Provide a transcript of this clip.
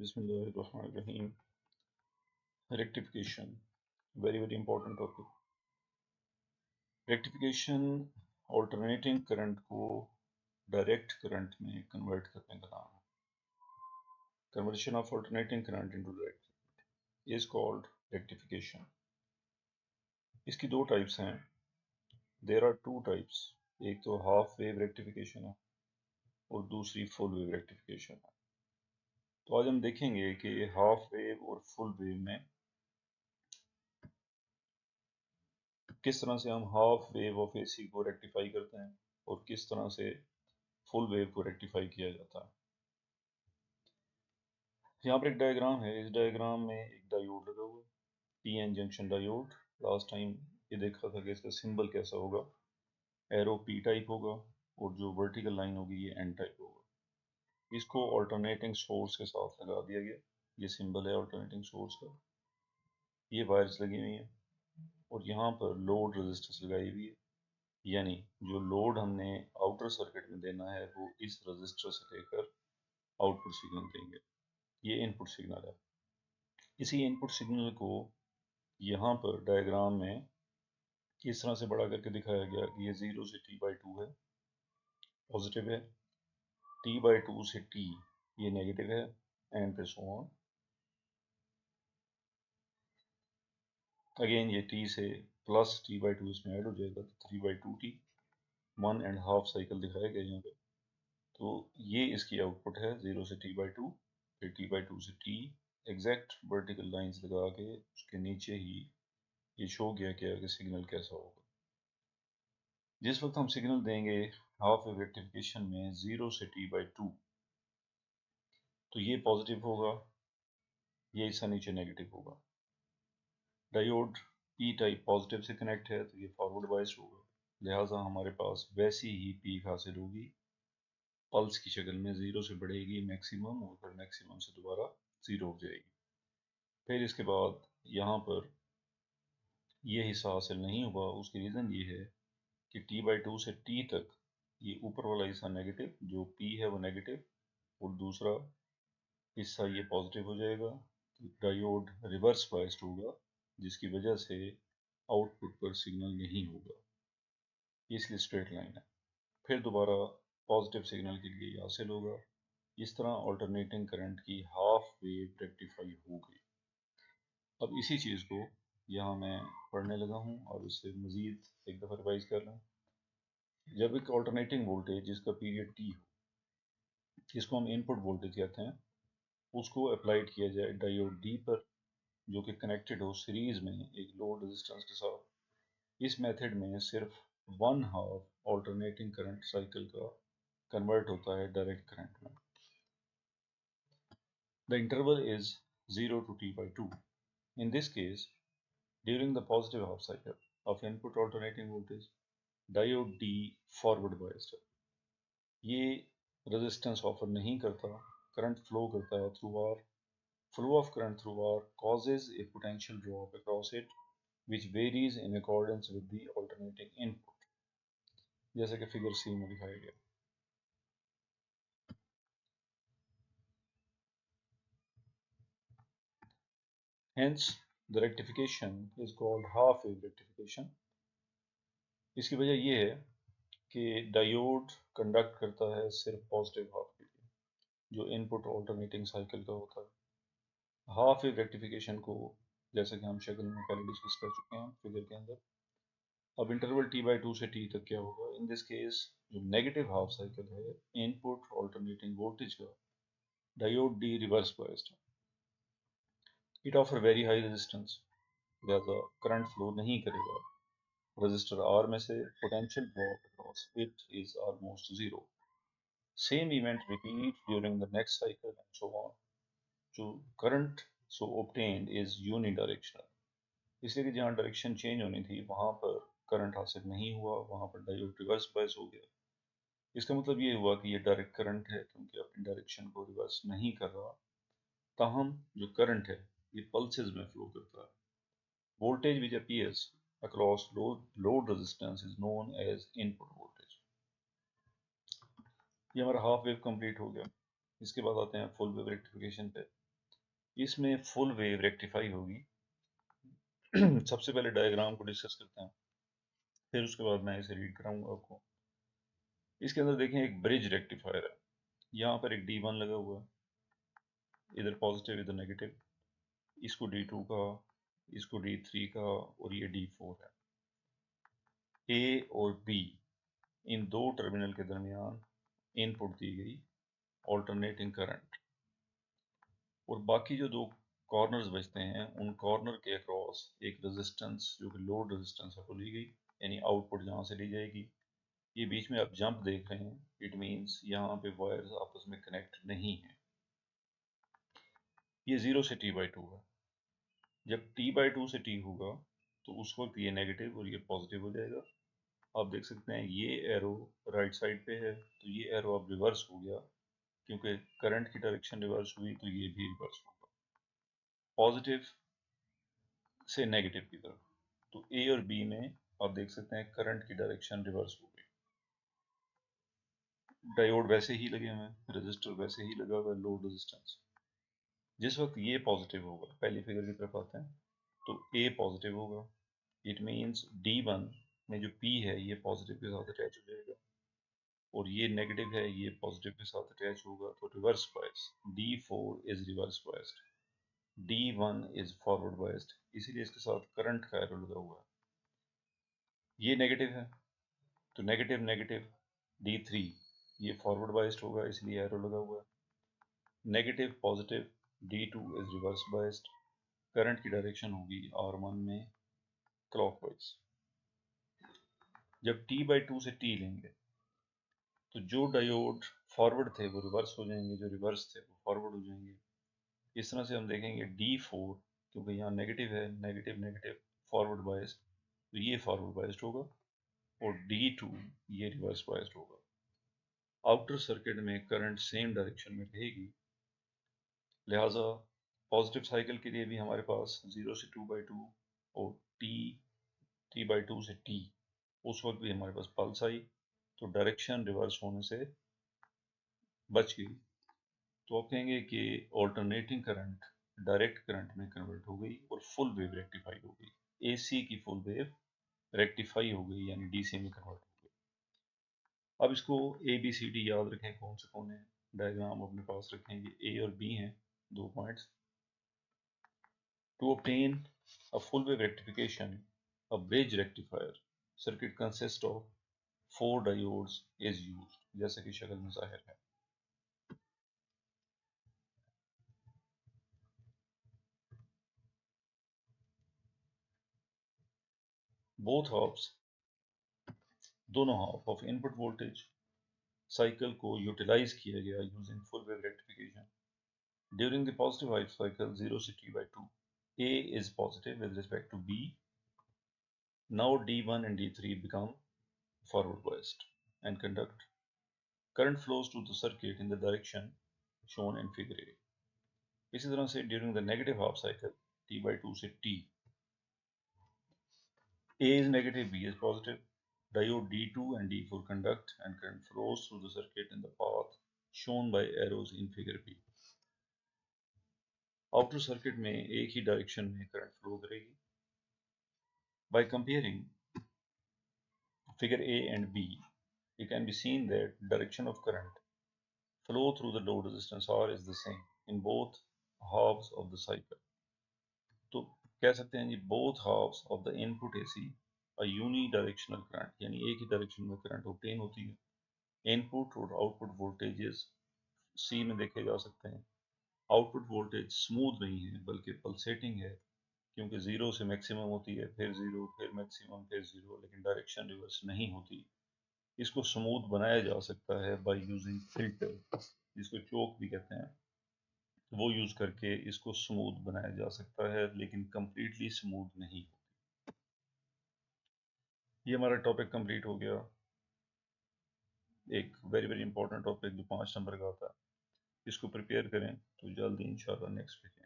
बिस्मिल्लाहिर्रहमानिर्रहीम। Rectification, very important topic. Rectification alternating current को direct current में कन्वर्ट करने का नाम है। Conversion of alternating current into direct is called rectification. इसकी दो टाइप्स हैं। There are two types. एक तो हाफ वेव रेक्टिफिकेशन है और दूसरी फुल वेव रेक्टिफिकेशन है। तो आज हम देखेंगे कि हाफ वेव और फुल वेव में किस तरह से हम हाफ वेव ऑफ एसी को रेक्टिफाई करते हैं और किस तरह से फुल वेव को रेक्टिफाई किया जाता है। यहाँ पर एक डायग्राम है। इस डायग्राम में एक डायोड लगा हुआ है, PN junction diode. Last time ये देखा था कि इसका सिंबल कैसा होगा। एरो पी टाइप होगा और जो वर्टिकल लाइन होगी ये एन टाइप होगा। इसको ऑल्टरनेटिंग सोर्स के साथ लगा दिया गया। ये सिंबल है ऑल्टरनेटिंग सोर्स का। ये वायर्स लगी हुई हैं और यहाँ पर लोड रेजिस्टेंस लगाई हुई है, यानी जो लोड हमने आउटर सर्किट में देना है वो इस रजिस्टर से लेकर आउटपुट सिग्नल देंगे। ये इनपुट सिग्नल है। इसी इनपुट सिग्नल को यहाँ पर डायग्राम में इस तरह से बड़ा करके दिखाया गया कि ये 0 से t/2 है, पॉजिटिव है, t/2 से t ये नेगेटिव है, एंड फिर सो ऑन। अगेन ये t से प्लस t/2 इसमें ऐड हो जाएगा तो 3/2t, 1.5 साइकिल दिखाया गया यहाँ पे। तो ये इसकी आउटपुट है 0 से t/2, फिर t/2 से t। एग्जैक्ट वर्टिकल लाइंस लगा के उसके नीचे ही ये शो किया गया कि सिग्नल कैसा होगा। जिस वक्त हम सिग्नल देंगे हाफ वेव रेक्टिफिकेशन में 0 से t/2 तो ये पॉजिटिव होगा, ये इसका नीचे नेगेटिव होगा। डायोड पी टाइप पॉजिटिव से कनेक्ट है तो ये फॉरवर्ड बायस्ड होगा, लिहाजा हमारे पास वैसी ही पीक हासिल होगी पल्स की शक्ल में। 0 से बढ़ेगी मैक्सिमम और फिर मैक्सिमम से दोबारा 0 हो जाएगी। फिर इसके बाद यहाँ पर ये हिस्सा हासिल नहीं हुआ। उसकी रीज़न ये है कि t/2 से t तक ये ऊपर वाला हिस्सा नेगेटिव, जो p है वो नेगेटिव और दूसरा हिस्सा ये पॉजिटिव हो जाएगा। तो डायोड रिवर्स बायस्ड होगा जिसकी वजह से आउटपुट पर सिग्नल नहीं होगा, इसलिए स्ट्रेट लाइन है। फिर दोबारा पॉजिटिव सिग्नल के लिए हासिल होगा। इस तरह ऑल्टरनेटिंग करंट की हाफ वेव रेक्टिफाई हो गई। अब इसी चीज़ को यहाँ मैं पढ़ने लगा हूँ और उससे मज़ीद एक दफ़ा रिवाइज कर लें। जब एक ऑल्टरनेटिंग वोल्टेज जिसका पीरियड t हो, जिसको हम इनपुट वोल्टेज कहते हैं, उसको अप्लाइड किया जाए डायोड D पर, जो कि कनेक्टेड हो सीरीज में एक लोड रेजिस्टेंस के साथ। इस मेथड में सिर्फ 1/2 ऑल्टरनेटिंग करंट साइकिल का कन्वर्ट होता है डायरेक्ट करंट में। The interval is 0 to t/2. In this case, during the positive half cycle of input alternating voltage, diode D forward biased है। ये रेजिस्टेंस ऑफर नहीं करता, करंट फ्लो करता है through R. Flow of current through R causes a potential drop across it, which varies in accordance with the alternating input, जैसे कि figure सी में दिखाया गया। Hence, the rectification is called half wave rectification. इसकी वजह यह है कि डायोड कंडक्ट करता है सिर्फ पॉजिटिव हाफ के लिए, जो इनपुट ऑल्टरनेटिंग साइकिल का होता है। हाफ वेव रेक्टिफिकेशन को जैसे कि हम शक्ल में पहले डिस्कस कर चुके हैं फिगर के अंदर। अब इंटरवल t/2 से t तक क्या होगा। इन दिस केस जो नेगेटिव हाफ साइकिल है इनपुट ऑल्टरनेटिंग वोल्टेज का, डायोड D रिवर्स बायस्ड है। It offer very high resistance, लिहाजा करंट फ्लो नहीं करेगा। रजिस्टर R में से potential drop across it is almost zero. Same event repeat during the next cycle and so on. जो current so obtained is unidirectional, इसलिए कि जहाँ direction change होनी थी वहाँ पर करंट हासिल नहीं हुआ, वहाँ पर डायोड रिवर्स बायस हो गया। इसका मतलब ये हुआ कि ये डायरेक्ट करंट है क्योंकि अपनी डायरेक्शन को रिवर्स नहीं कर रहा। ताहम जो करंट है ये पल्सेस में फ्लो करता है। Voltage which appears across load resistance is known as input voltage. ये हमारा हाफ वेव कंप्लीट हो गया। इसके बाद आते हैं फुल वेव रेक्टिफिकेशन पे। इसमें फुल वेव रेक्टिफाई होगी। सबसे पहले डायग्राम को डिस्कस करते हैं, फिर उसके बाद मैं इसे रीड कराऊंगा आपको। इसके अंदर देखें एक ब्रिज रेक्टिफायर है, यहाँ पर एक D1 लगा हुआ है, इधर पॉजिटिव इधर नेगेटिव, इसको D2 का, इसको D3 का, और ये D4 है। A और B इन दो टर्मिनल के दरमियान इनपुट दी गई ऑल्टरनेटिंग करंट, और बाकी जो दो कॉर्नर्स बचते हैं उन कॉर्नर के अक्रॉस एक रेजिस्टेंस जो कि लोड रेजिस्टेंस है वो ली गई, यानी आउटपुट जहाँ से ली जाएगी। ये बीच में आप जंप देख रहे हैं, इट मीन्स यहाँ पे वायर्स आपस में कनेक्ट नहीं है। ये 0 से T/2 है। जब T/2 से T होगा तो उस वक्त ये नेगेटिव और ये पॉजिटिव हो जाएगा। आप देख सकते हैं ये एरो राइट साइड पे है, तो ये एरो अब रिवर्स हो गया, क्योंकि करंट की डायरेक्शन रिवर्स हुई तो ये भी रिवर्स होगा, पॉजिटिव से नेगेटिव की तरफ। तो ए और बी में आप देख सकते हैं करंट की डायरेक्शन रिवर्स हो गई। डायोड वैसे ही लगे हुए हैं, रेजिस्टर वैसे ही लगा हुआ है, लोड रेजिस्टेंस। जिस वक्त ये पॉजिटिव होगा, पहली फिगर की तरफ आते हैं, तो ए पॉजिटिव होगा, इट मीन्स D1 में जो P है ये पॉजिटिव के साथ अटैच हो जाएगा, और ये नेगेटिव है ये पॉजिटिव के साथ अटैच होगा, तो reverse bias. D4 is reverse biased, D1 is forward biased, इसीलिए इसके साथ करंट का एरो लगा हुआ है। ये नेगेटिव है तो नेगेटिव नेगेटिव, D3 ये फॉरवर्ड बायस्ड होगा इसलिए एरो लगा हुआ है। Negative positive, D2 is reverse biased, current की डायरेक्शन होगी R1 में क्लॉकवाइज। जब T/2 से T लेंगे तो जो डायोड फॉरवर्ड थे वो रिवर्स हो जाएंगे, जो रिवर्स थे वो फॉरवर्ड हो जाएंगे। इस तरह से हम देखेंगे D4, क्योंकि यहाँ नेगेटिव है, नेगेटिव नेगेटिव फॉरवर्ड बायस्ड, तो ये फॉरवर्ड बायस्ड होगा, और D2 ये रिवर्स बायस्ड होगा। आउटर सर्किट में करंट सेम डायरेक्शन में रहेगी, लिहाजा पॉजिटिव साइकिल के लिए भी हमारे पास 0 से 2/2 और T/2 से T, उस वक्त भी हमारे पास पल्स आई, तो डायरेक्शन रिवर्स होने से बच गई। तो आप कहेंगे कि ऑल्टरनेटिंग करंट डायरेक्ट करंट में कन्वर्ट हो गई और फुल वेव रेक्टिफाई हो गई। AC की फुल वेव रेक्टिफाई हो गई, यानी DC में कन्वर्ट हो गई। अब इसको ABCD याद रखें, कौन से कौन है, डायग्राम अपने पास रखेंगे। A और B हैं दो points. To obtain a full wave rectification, a bridge rectifier circuit consists of 4 diodes is used, जैसे कि शक्ल में जाहिर है। both halves, दोनों half of input voltage cycle को यूटिलाइज किया गया using full wave rectification during the positive half cycle 0 से T/2. A is positive with respect to B. Now D1 and D3 become forward biased and conduct. Current flows to the circuit in the direction shown in figure A. इसी तरह से during the negative half cycle T/2 से T, A is negative, B is positive. Diode D2 and D4 conduct and current flows through the circuit in the path shown by arrows in figure B. Outer circuit में एक ही direction में current flow करेगी। By comparing figure A and B, it can be seen that direction of current flow through the load resistance R is the same in both halves of the cycle. तो कह सकते हैं जी both halves of the input AC a unidirectional current, यानी एक ही direction में current obtain होती है। Input और आउटपुट वोल्टेजेस C में देखे जा सकते हैं। आउटपुट वोल्टेज स्मूथ नहीं है बल्कि पल्सेटिंग है, क्योंकि 0 से मैक्सिमम होती है, फिर 0, फिर मैक्सिमम, फिर 0, लेकिन डायरेक्शन रिवर्स नहीं होती। इसको स्मूथ बनाया जा सकता है बाय यूजिंग फिल्टर, जिसको चोक भी कहते हैं, वो यूज करके इसको स्मूथ बनाया जा सकता है, लेकिन कंप्लीटली स्मूथ नहीं। ये हमारा टॉपिक कंप्लीट हो गया। एक वेरी वेरी इंपॉर्टेंट टॉपिक जो 5 नंबर का आता है, इसको प्रिपेयर करें तो जल्दी इंशाल्लाह नेक्स्ट वीक